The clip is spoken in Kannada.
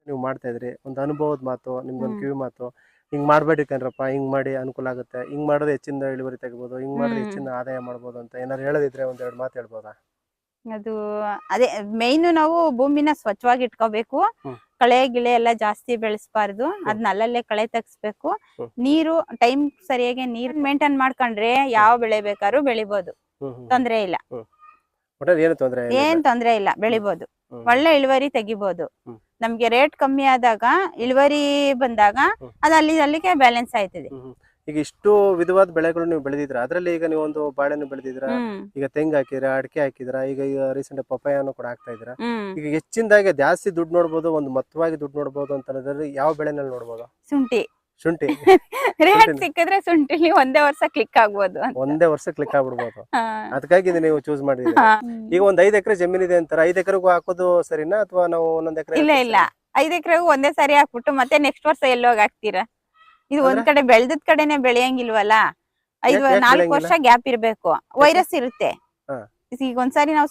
ನೀವು ಮಾಡ್ತಾ ಇದ್ರಿ, ಒಂದು ಅನುಭವದ ಮಾತು, ನಿಮ್ದೊಂದು ಕಿವಿ ಮಾತು, ಹಿಂಗ್ ಮಾಡ್ಬೇಡಿ ಕಣ್ರಪ್ಪ, ಹಿಂಗ್ ಮಾಡಿ ಅನುಕೂಲ ಆಗುತ್ತೆ, ಹಿಂಗ್ ಮಾಡಿದ್ರೆ ಹೆಚ್ಚಿನ ಇಳುವರಿ ತೆಗಿಬೋದು, ಹಿಂಗ್ ಮಾಡಿದ್ರೆ ಹೆಚ್ಚಿನ ಆದಾಯ ಮಾಡ್ಬೋದು ಅಂತ ಏನಾದ್ರು ಹೇಳೋದಿದ್ರೆ ಒಂದೆರಡು ಮಾತು ಹೇಳ್ಬೋದಾ? ಅದು ಅದೇ ಮೇಯ್ನು ನಾವು ಭೂಮಿನ ಸ್ವಚ್ಛವಾಗಿ ಇಟ್ಕೋಬೇಕು. ಕಳೆ ಗಿಳೆ ಎಲ್ಲ ಜಾಸ್ತಿ ಬೆಳೆಸಬಾರ್ದು. ಅದನ್ನ ಅಲ್ಲಲ್ಲೇ ಕಳೆ ತೆಗಿಸ್ಬೇಕು. ನೀರು ಟೈಮ್ ಸರಿಯಾಗಿ ನೀರ್ ಮೇಂಟೈನ್ ಮಾಡ್ಕೊಂಡ್ರೆ ಯಾವ ಬೆಳೆ ಬೇಕಾದ್ರೂ ಬೆಳಿಬೋದು, ತೊಂದ್ರೆ ಇಲ್ಲ. ಏನ್ ತೊಂದ್ರೆ ಇಲ್ಲ, ಬೆಳಿಬೋದು, ಒಳ್ಳೆ ಇಳುವರಿ ತೆಗಿಬೋದು. ನಮ್ಗೆ ರೇಟ್ ಕಮ್ಮಿ ಆದಾಗ ಇಳುವರಿ ಬಂದಾಗ ಅದು ಅಲ್ಲಿಗೆ ಬ್ಯಾಲೆನ್ಸ್ ಆಯ್ತದೆ. ಈಗ ಇಷ್ಟು ವಿಧವಾದ ಬೆಳೆಗಳು ನೀವು ಬೆಳೆದಿದ್ರ, ಅದ್ರಲ್ಲಿ ಈಗ ನೀವು ಒಂದು ಬಾಳೆನು ಬೆಳೆದಿದ್ರ, ಈಗ ತೆಂಗು ಹಾಕಿದ್ರ, ಅಡಿಕೆ ಹಾಕಿದ್ರ, ಈಗ ರೀಸೆಂಟ್ ಪಪ್ಪಾಯನು ಕೂಡ ಹಾಕ್ತಾ ಇದ್ರ. ಈಗ ಹೆಚ್ಚಿನದಾಗಿ ಜಾಸ್ತಿ ದುಡ್ಡು ನೋಡ್ಬೋದು, ಒಂದು ಮೊತ್ತವಾಗಿ ದುಡ್ಡು ನೋಡ್ಬೋದು ಅಂತ ಯಾವ ಬೆಳೆನಲ್ಲಿ ನೋಡ್ಬೋದು? ಶುಂಠಿ ರೇಟ್ ಸಿಕ್ಕಿದ್ರೆ ಶುಂಠಿಲಿ ಒಂದೇ ವರ್ಷ ಕ್ಲಿಕ್ ಆಗ್ಬೋದು, ಒಂದೇ ವರ್ಷ ಕ್ಲಿಕ್ ಆಗ್ಬಿಡ್ಬೋದು. ಅದಕ್ಕಾಗಿ ನೀವು ಚೂಸ್ ಮಾಡಿದ್ರಿ. ಈಗ ಒಂದ್ 5 ಎಕರೆ ಜಮೀನಿದೆ ಅಂತಾರೆ, 5 ಎಕರೆಗೂ ಹಾಕೋದು ಸರಿನಾ ಅಥವಾ ನಾವು ಒಂದೊಂದ್ ಎಕರೆ? ಇಲ್ಲ 5 ಎಕರೆಗೂ ಒಂದೇ ಸಾರಿ ಹಾಕ್ಬಿಟ್ಟು ಮತ್ತೆ ನೆಕ್ಸ್ಟ್ ವರ್ಷ ಎಲ್ಲೋಗಿ ಹಾಕ್ತೀರಾ? ಇದು ಒಂದ್ ಕಡೆ ಬೆಳ್ದದ್ ಕಡೆನೆ ಬೆಳೆಯಂಗಿಲ್ವಲ್ಲ. 4 ವರ್ಷ ಗ್ಯಾಪ್ ಇರ್ಬೇಕು, ವೈರಸ್ ಇರುತ್ತೆ. ಈಗ ಒಂದ್ಸಾರಿ ನಾವು